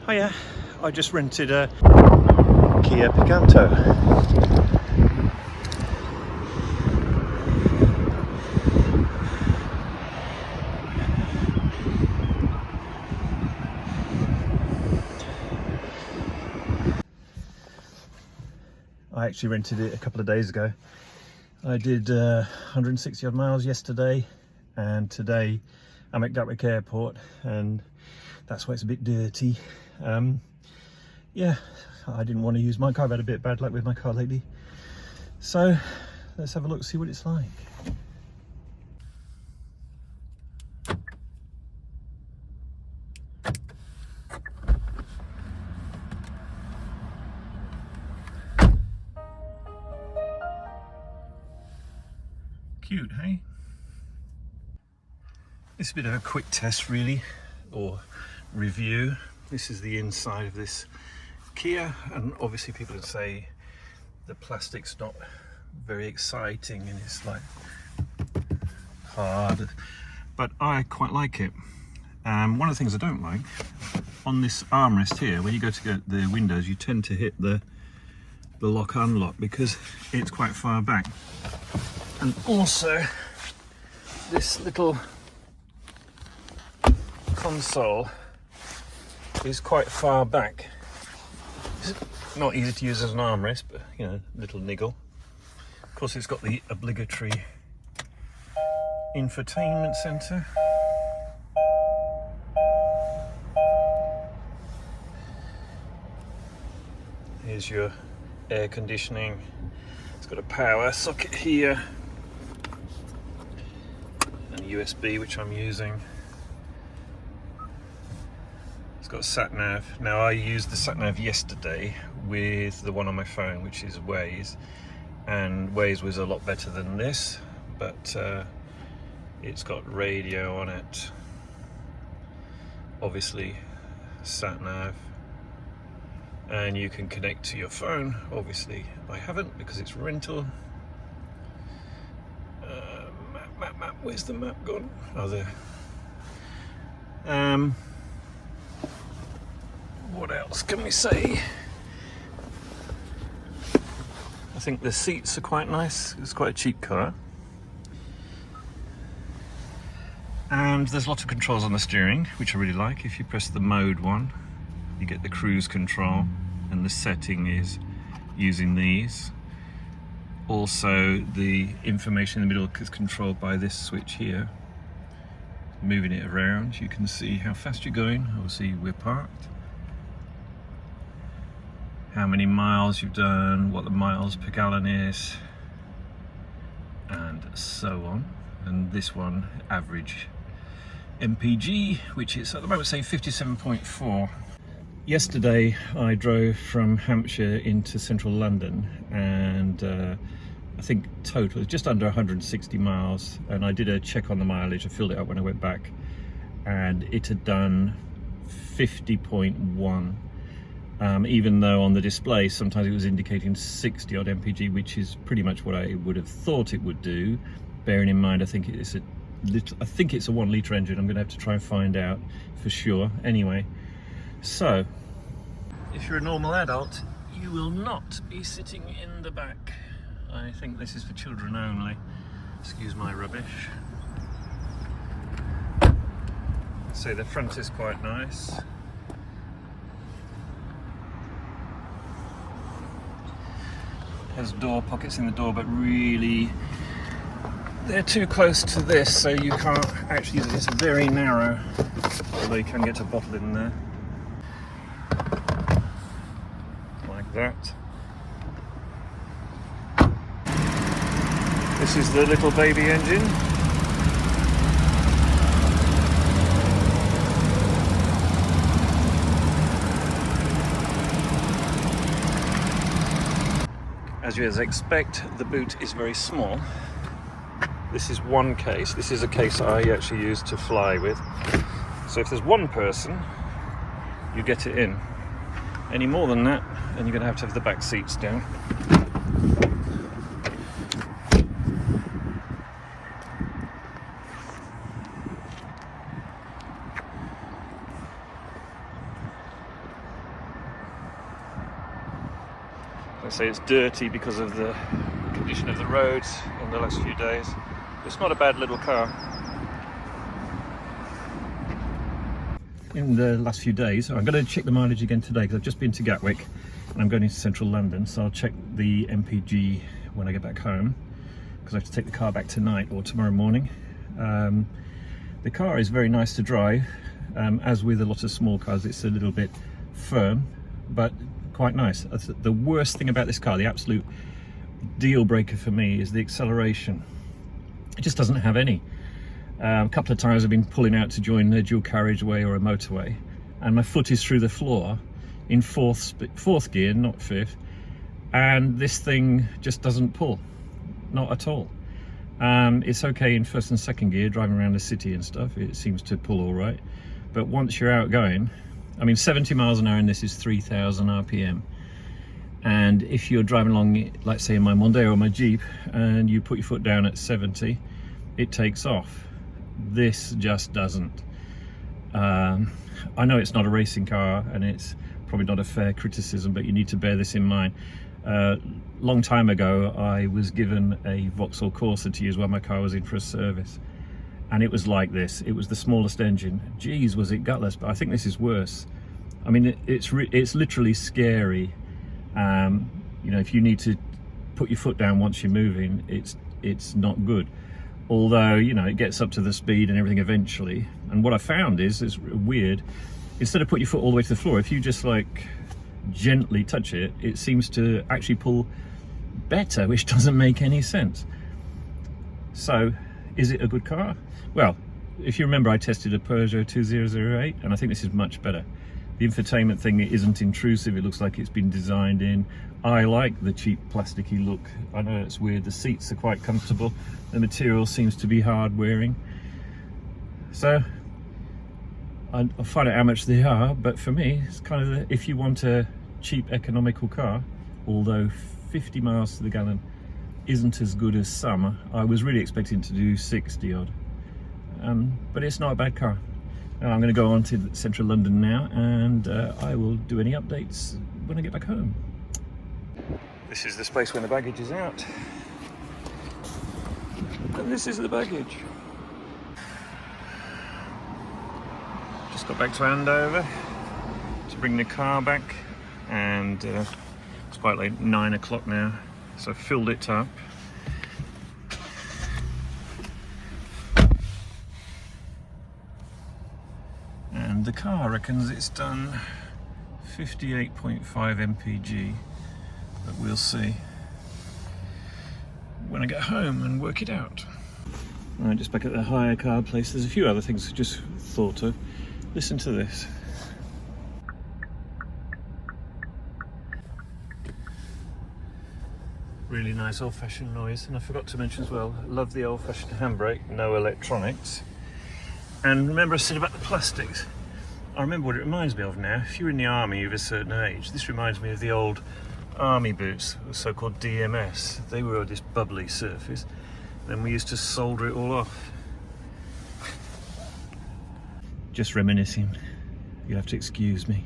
Hiya, I just rented a Kia Picanto. I actually rented it a couple of days ago. I did 160 odd miles yesterday, and today I'm at Gatwick Airport, and that's why it's a bit dirty. Yeah, I didn't want to use my car. I've had a bit of bad luck with my car lately. So let's have a look, see what it's like. Cute, hey? This is a bit of a quick test really, or review. This is the inside of this Kia, and obviously people would say the plastic's not very exciting and it's like hard, but I quite like it. One of the things I don't like, on this armrest here, when you go to get the windows, you tend to hit the lock unlock because it's quite far back. And also this little console is quite far back. It's not easy to use as an armrest, but you know, little niggle. Of course, it's got the obligatory infotainment centre. Here's your air conditioning. It's got a power socket here and a USB, which I'm using. Got a sat nav. Now I used the sat nav yesterday with the one on my phone, which is Waze, and Waze was a lot better than this, but it's got radio on it, obviously sat nav, and you can connect to your phone. Obviously I haven't because it's rental. Map, where's the map gone? Oh, there. What else can we say? I think the seats are quite nice. It's quite a cheap car. And there's lots of controls on the steering, which I really like. If you press the mode one, you get the cruise control, and the setting is using these. Also, the information in the middle is controlled by this switch here. Moving it around, you can see how fast you're going. Obviously, we're parked. How many miles you've done, what the miles per gallon is, and so on. And this one, average MPG, which is at the moment saying 57.4. Yesterday I drove from Hampshire into central London, and I think total is just under 160 miles, and I did a check on the mileage. I filled it up when I went back, and it had done 50.1. Even though on the display sometimes it was indicating 60 odd mpg, which is pretty much what I would have thought it would do, bearing in mind I think it's a 1 litre engine. I'm going to have to try and find out for sure. Anyway, so if you're a normal adult, you will not be sitting in the back. I think this is for children only. Excuse my rubbish. So the front is quite nice. Has door pockets in the door, but really they're too close to this, so you can't actually use it. It's very narrow, although you can get a bottle in there like that. This is the little baby engine. As you expect, the boot is very small. This is one case. This is a case I actually use to fly with. So if there's one person, you get it in. Any more than that, and you're going to have the back seats down. I say it's dirty because of the condition of the roads in the last few days. It's not a bad little car. In the last few days, I'm going to check the mileage again today because I've just been to Gatwick and I'm going into central London, so I'll check the MPG when I get back home because I have to take the car back tonight or tomorrow morning. The car is very nice to drive, as with a lot of small cars. It's a little bit firm but quite nice. The worst thing about this car, the absolute deal breaker for me, is the acceleration. It just doesn't have any. A couple of times I've been pulling out to join a dual carriageway or a motorway and my foot is through the floor in fourth gear, not fifth, and this thing just doesn't pull, not at all. It's okay in first and second gear, driving around the city and stuff, it seems to pull all right, but once you're out going, I mean 70 miles an hour in this is 3,000 RPM, and if you're driving along, like say in my Mondeo or my Jeep, and you put your foot down at 70, it takes off. This just doesn't. I know it's not a racing car and it's probably not a fair criticism, but you need to bear this in mind. Long time ago I was given a Vauxhall Corsa to use while my car was in for a service, and it was like this. It was the smallest engine. Geez, was it gutless, but I think this is worse. I mean, it's literally scary. You know, if you need to put your foot down once you're moving, it's not good. Although, you know, it gets up to the speed and everything eventually. And what I found is, it's weird, instead of putting your foot all the way to the floor, if you just like gently touch it, it seems to actually pull better, which doesn't make any sense. So, is it a good car? Well, if you remember, I tested a Peugeot 2008, and I think this is much better. The infotainment thing isn't intrusive, it looks like it's been designed in. I like the cheap plasticky look. I know it's weird, the seats are quite comfortable, the material seems to be hard wearing. So I'll find out how much they are, but for me it's kind of if you want a cheap economical car, although 50 miles to the gallon isn't as good as some. I was really expecting to do 60 odd, but it's not a bad car. I'm going to go on to central London now, and I will do any updates when I get back home. This is the space when the baggage is out, and this is the baggage. Just got back to Andover to bring the car back, and it's quite late, 9 o'clock now, so I've filled it up. And the car reckons it's done 58.5 mpg, but we'll see when I get home and work it out. Right, just back at the hire car place. There's a few other things I just thought of. Listen to this. Really nice old-fashioned noise, and I forgot to mention as well, I love the old-fashioned handbrake, no electronics. And remember I said about the plastics? I remember what it reminds me of now. If you're in the army of a certain age, this reminds me of the old army boots, the so-called DMS. They were this bubbly surface, then we used to solder it all off. Just reminiscing. You'll have to excuse me.